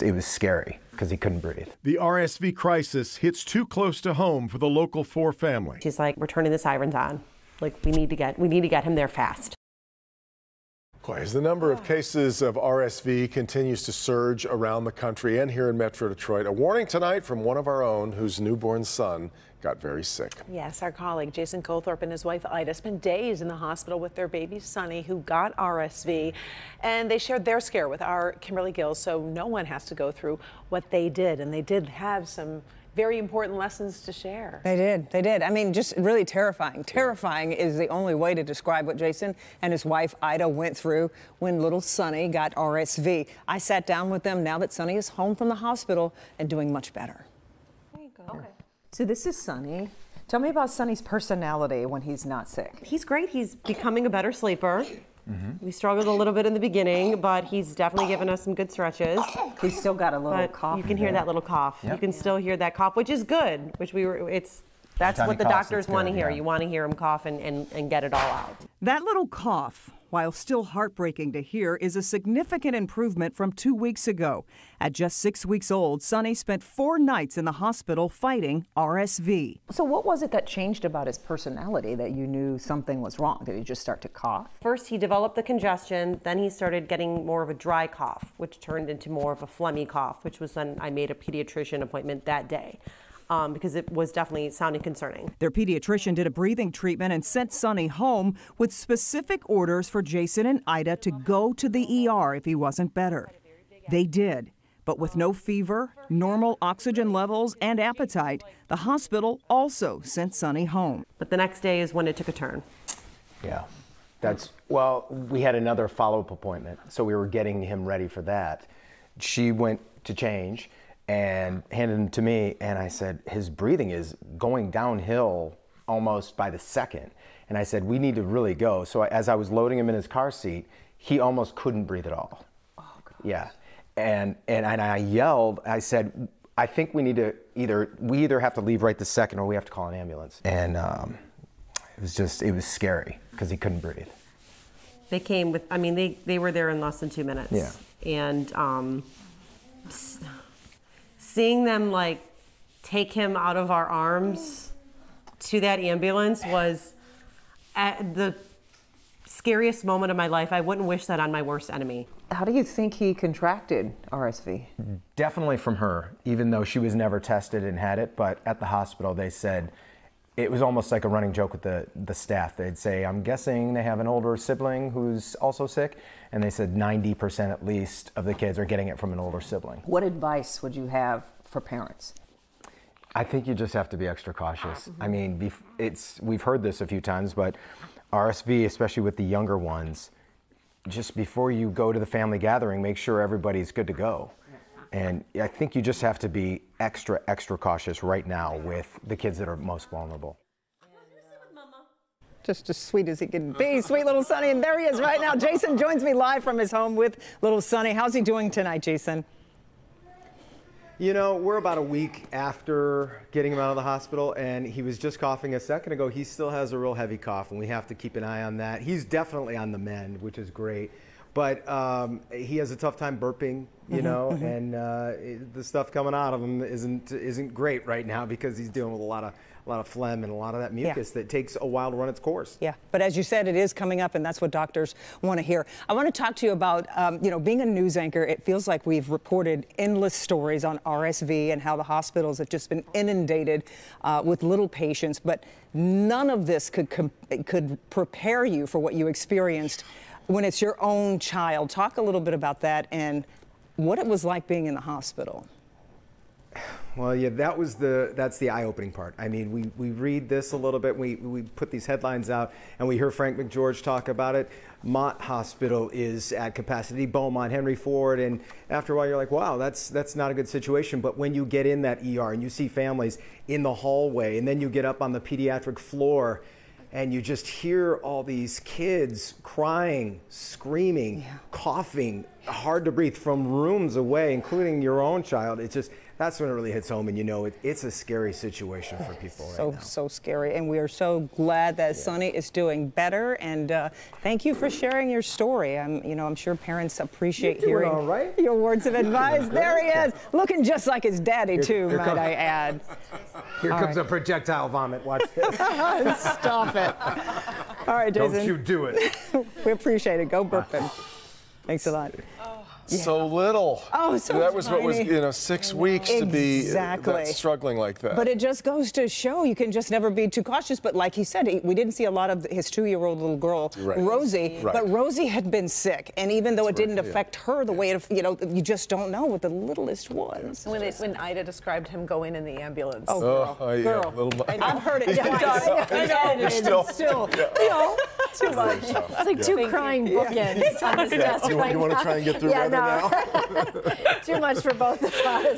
It was scary because he couldn't breathe. The RSV crisis hits too close to home for the local 4 family. She's like, we're turning the sirens on. Like, we need to get him there fast. As the number of cases of RSV continues to surge around the country and here in Metro Detroit, a warning tonight from one of our own whose newborn son got very sick. Yes, our colleague Jason Colthorp and his wife Ida spent days in the hospital with their baby Sonny, who got RSV, and they shared their scare with our Kimberly Gill, so no one has to go through what they did, and they did have some very important lessons to share. They did. I mean, just really terrifying. Terrifying is the only way to describe what Jason and his wife Ida went through when little Sonny got RSV. I sat down with them now that Sonny is home from the hospital and doing much better. There you go. Okay. So this is Sonny. Tell me about Sonny's personality when he's not sick. He's great. He's becoming a better sleeper. We struggled a little bit in the beginning, but he's definitely given us some good stretches. He's still got a little cough. You can hear that little cough. Yep. You can still hear that cough, which is good. That's what the doctors want to hear. Yeah. You want to hear him cough and get it all out. That little cough, while still heartbreaking to hear, is a significant improvement from 2 weeks ago. At just 6 weeks old, Sonny spent 4 nights in the hospital fighting RSV. So what was it that changed about his personality that you knew something was wrong? Did he just start to cough? First, he developed the congestion. Then he started getting more of a dry cough, which turned into more of a phlegmy cough, which was when I made a pediatrician appointment that day. Because it was definitely sounding concerning. Their pediatrician did a breathing treatment and sent Sonny home with specific orders for Jason and Ida to go to the ER if he wasn't better. They did, but with no fever, normal oxygen levels, and appetite, the hospital also sent Sonny home. But the next day is when it took a turn. Yeah, well, we had another follow-up appointment, so we were getting him ready for that. She went to change and handed him to me, and I said, his breathing is going downhill almost by the second. And I said, we need to really go. So as I was loading him in his car seat, he almost couldn't breathe at all. Oh, God. Yeah, and I yelled, I said, I think we need to we either have to leave right this second or we have to call an ambulance. And it was scary because he couldn't breathe. They came with, they were there in less than 2 minutes. Yeah. And seeing them take him out of our arms to that ambulance was the scariest moment of my life. I wouldn't wish that on my worst enemy. How do you think he contracted RSV? Definitely from her, even though she was never tested and had it. But at the hospital, they said it was almost like a running joke with the staff. They'd say, I'm guessing they have an older sibling who's also sick. And they said 90% at least of the kids are getting it from an older sibling. What advice would you have for parents? I think you just have to be extra cautious. I mean, we've heard this a few times, but RSV, especially with the younger ones, just before you go to the family gathering, make sure everybody's good to go. And I think you just have to be extra cautious right now with the kids that are most vulnerable. Just as sweet as he can be, sweet little Sonny, and there he is right now. Jason joins me live from his home with little Sonny. How's he doing tonight, Jason? You know, we're about a week after getting him out of the hospital, and he was just coughing a second ago. He still has a real heavy cough, and we have to keep an eye on that. He's definitely on the mend, which is great. But he has a tough time burping, you know, and the stuff coming out of him isn't great right now because he's dealing with a lot of phlegm and a lot of that mucus that takes a while to run its course. Yeah, but as you said, it is coming up, and that's what doctors want to hear. I want to talk to you about, being a news anchor. It feels like we've reported endless stories on RSV and how the hospitals have just been inundated with little patients, but none of this could prepare you for what you experienced when it's your own child. Talk a little bit about that and what it was like being in the hospital. Well, yeah, that's the eye-opening part. I mean, we read this a little bit. We put these headlines out, and we hear Frank McGeorge talk about it. Mott Hospital is at capacity, Beaumont, Henry Ford, and after a while, you're like, wow, that's not a good situation. But when you get in that ER and you see families in the hallway, and then you get up on the pediatric floor, and you just hear all these kids crying, screaming, coughing, hard to breathe from rooms away, including your own child. It's just, that's when it really hits home, and you know it's a scary situation for people right now. So scary, and we are so glad that Sonny is doing better. And thank you for sharing your story. I'm sure parents appreciate hearing all right. your words of advice. There he is, looking just like his daddy too, might I add. Here comes a projectile vomit. Watch this. Stop it. All right, Jason. Don't you do it. We appreciate it. Go Brooklyn. Thanks a lot. So little. Oh, so that was tiny. What was 6 weeks to be struggling like that. But it just goes to show you can just never be too cautious. But like he said, we didn't see a lot of his 2-year-old little girl, Rosie. Right. But Rosie had been sick, and even though it didn't affect her the way you just don't know what the littlest was. When Ida described him going in the ambulance. Oh, girl. I've heard it. Still. Too much. It's like two crying bookends on this desk You right want to now. try and get through Reverend now? Too much for both of us.